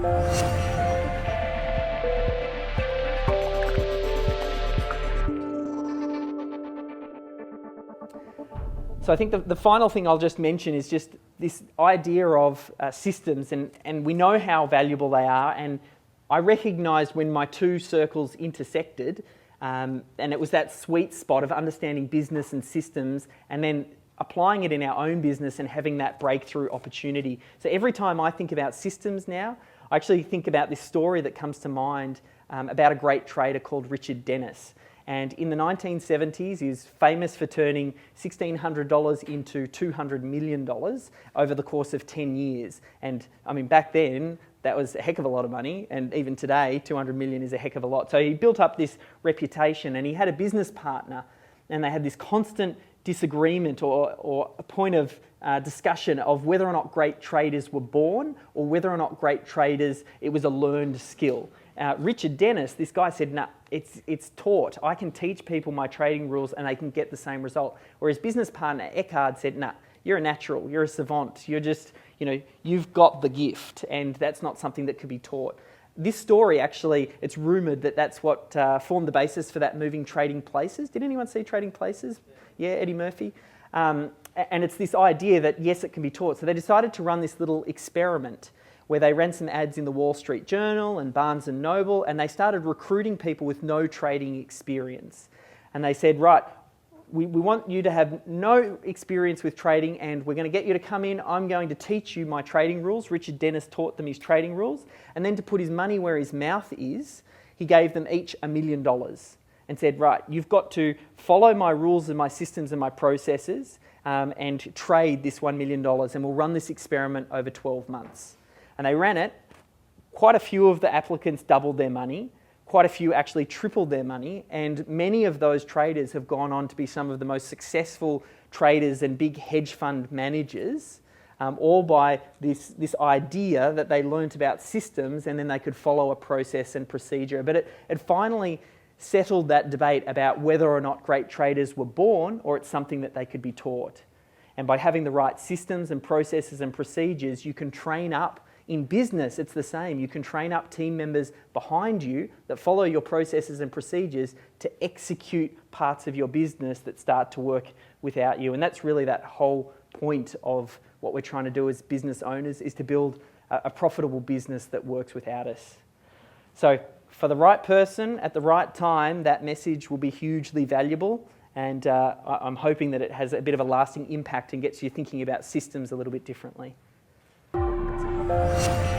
So I think the final thing I'll just mention is just this idea of systems, and we know how valuable they are, and I recognised when my two circles intersected, and it was that sweet spot of understanding business and systems and then applying it in our own business and having that breakthrough opportunity. So every time I think about systems now, I actually think about this story that comes to mind about a great trader called Jenyns. And in the 1970s, he's famous for turning $1,600 into $200 million over the course of 10 years. And I mean, back then, that was a heck of a lot of money. And even today, 200 million is a heck of a lot. So he built up this reputation, and he had a business partner, and they had this constant disagreement or a point of discussion of whether or not great traders were born or whether or not great traders, it was a learned skill. Jenyns, this guy said, no, it's taught. I can teach people my trading rules and they can get the same result. Whereas business partner Eckhard said, no, you're a natural, you're a savant, you're just, you've got the gift, and that's not something that could be taught. This story actually, it's rumoured that that's what formed the basis for that moving Trading Places. Did anyone see Trading Places? Yeah, Eddie Murphy. And it's this idea that, yes, it can be taught. So they decided to run this little experiment where they ran some ads in the Wall Street Journal and Barnes & Noble, and they started recruiting people with no trading experience. And they said, right, we want you to have no experience with trading, and we're going to get you to come in. I'm going to teach you my trading rules. Jenyns taught them his trading rules. And then to put his money where his mouth is, he gave them each $1 million and said, right, you've got to follow my rules and my systems and my processes and trade this $1 million, and we'll run this experiment over 12 months. And they ran it. Quite a few of the applicants doubled their money. Quite a few actually tripled their money. And many of those traders have gone on to be some of the most successful traders and big hedge fund managers, all by this idea that they learnt about systems and then they could follow a process and procedure. But it finally settled that debate about whether or not great traders were born or it's something that they could be taught. And by having the right systems and processes and procedures, you can train up. In business, it's the same. You can train up team members behind you that follow your processes and procedures to execute parts of your business that start to work without you. And that's really that whole point of what we're trying to do as business owners, is to build a profitable business that works without us. So for the right person at the right time, that message will be hugely valuable. And I'm hoping that it has a bit of a lasting impact and gets you thinking about systems a little bit differently. Thank you.